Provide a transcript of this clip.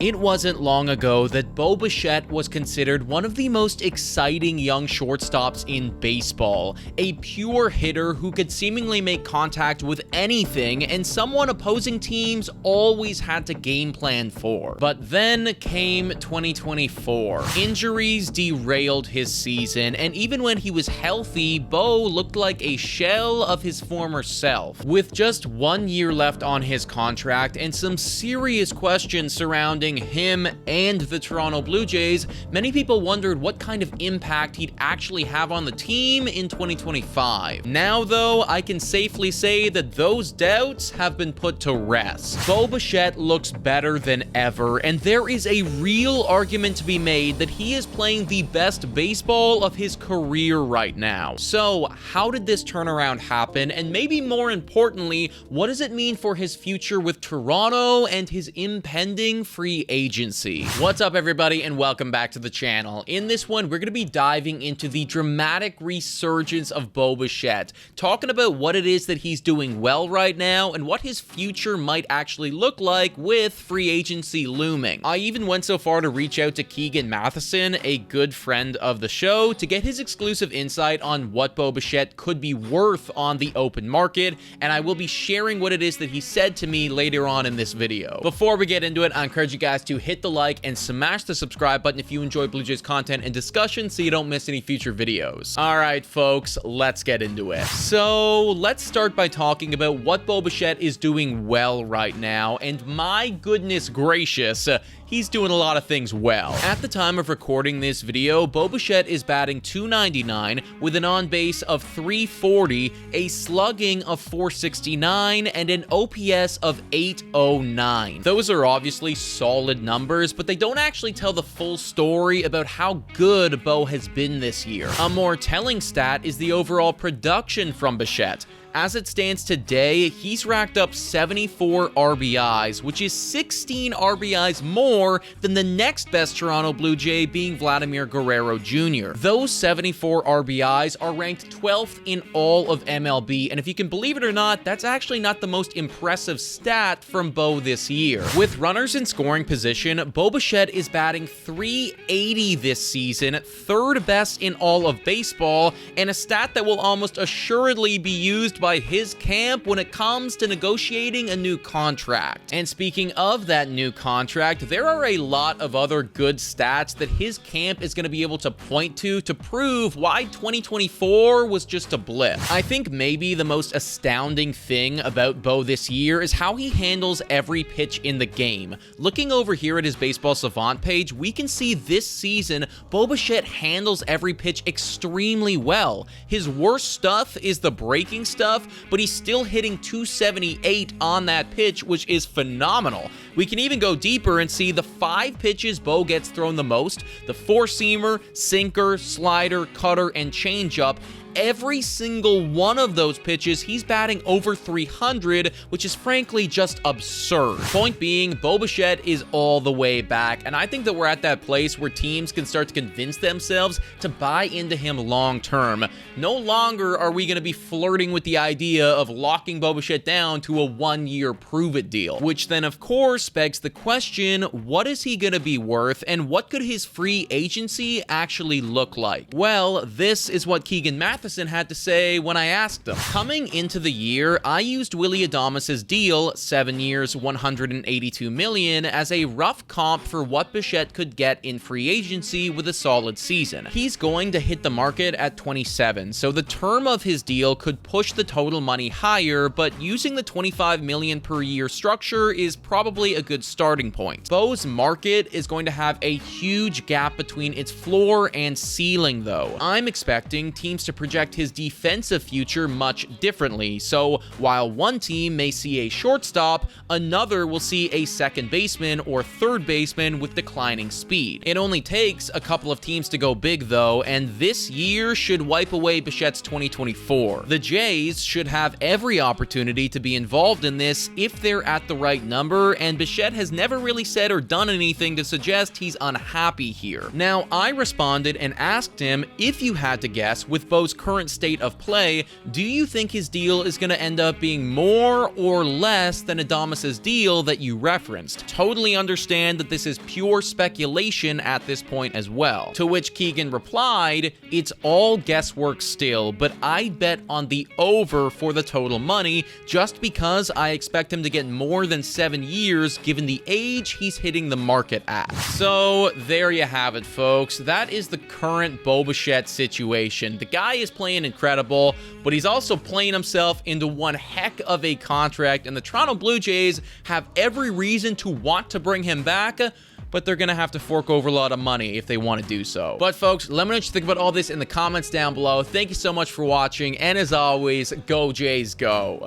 It wasn't long ago that Bo Bichette was considered one of the most exciting young shortstops in baseball, a pure hitter who could seemingly make contact with anything and someone opposing teams always had to game plan for. But then came 2024. Injuries derailed his season, and even when he was healthy, Bo looked like a shell of his former self. With just 1 year left on his contract and some serious questions surrounding him and the Toronto Blue Jays, many people wondered what kind of impact he'd actually have on the team in 2025. Now, though, I can safely say that those doubts have been put to rest. Bo Bichette looks better than ever, and there is a real argument to be made that he is playing the best baseball of his career right now. So, how did this turnaround happen? And maybe more importantly, what does it mean for his future with Toronto and his impending free agency? What's up, everybody, and welcome back to the channel. In this one, we're going to be diving into the dramatic resurgence of Bo Bichette, talking about what it is that he's doing well right now and what his future might actually look like with free agency looming. I even went so far to reach out to Keegan Matheson, a good friend of the show, to get his exclusive insight on what Bo Bichette could be worth on the open market, and I will be sharing what it is that he said to me later on in this video. Before we get into it, I encourage you guys to hit the like and smash the subscribe button if you enjoy Blue Jays content and discussion so you don't miss any future videos. Alright folks, let's get into it. So let's start by talking about what Bo Bichette is doing well right now, and my goodness gracious, he's doing a lot of things well. At the time of recording this video, Bo Bichette is batting .299 with an on-base of .340, a slugging of .469, and an OPS of .809. Those are obviously solid numbers, but they don't actually tell the full story about how good Bo has been this year. A more telling stat is the overall production from Bichette. As it stands today, he's racked up 74 RBIs, which is 16 RBIs more than the next best Toronto Blue Jay, being Vladimir Guerrero Jr. Those 74 RBIs are ranked 12th in all of MLB, and if you can believe it or not, that's actually not the most impressive stat from Bo this year. With runners in scoring position, Bo Bichette is batting .380 this season, third best in all of baseball, and a stat that will almost assuredly be used by his camp when it comes to negotiating a new contract. And speaking of that new contract, there are a lot of other good stats that his camp is going to be able to point to prove why 2024 was just a blip. I think maybe the most astounding thing about Bo this year is how he handles every pitch in the game. Looking over here at his Baseball Savant page, we can see this season Bo Bichette handles every pitch extremely well. His worst stuff is the breaking stuff, but he's still hitting .278 on that pitch, which is phenomenal. We can even go deeper and see the 5 pitches Bo gets thrown the most: the four-seamer, sinker, slider, cutter, and changeup. Every single one of those pitches, he's batting over .300, which is frankly just absurd. Point being, Bo Bichette is all the way back, and I think that we're at that place where teams can start to convince themselves to buy into him long term. No longer are we going to be flirting with the idea of locking Bo Bichette down to a 1-year prove-it deal, which then of course begs the question, what is he going to be worth, and what could his free agency actually look like? Well, this is what Keegan Matheson had to say when I asked him. Coming into the year, I used Willy Adames' deal, 7 years, $182 million, as a rough comp for what Bichette could get in free agency with a solid season. He's going to hit the market at 27, so the term of his deal could push the total money higher, but using the $25 million per year structure is probably a good starting point. Bo's market is going to have a huge gap between its floor and ceiling, though. I'm expecting teams to project his defensive future much differently, so while one team may see a shortstop, another will see a second baseman or third baseman with declining speed. It only takes a couple of teams to go big, though, and this year should wipe away Bichette's 2024. The Jays should have every opportunity to be involved in this if they're at the right number, and Bichette has never really said or done anything to suggest he's unhappy here. Now, I responded and asked him, if you had to guess, with Bo's current state of play, do you think his deal is going to end up being more or less than Adames' deal that you referenced? Totally understand that this is pure speculation at this point as well. To which Keegan replied, "It's all guesswork still, but I bet on the over for the total money just because I expect him to get more than 7 years given the age he's hitting the market at." So there you have it, folks. That is the current Bo Bichette situation. The guy is playing incredible, but he's also playing himself into one heck of a contract, and the Toronto Blue Jays have every reason to want to bring him back, but they're going to have to fork over a lot of money if they want to do so. But folks, let me know what you think about all this in the comments down below. Thank you so much for watching, and as always, go Jays go.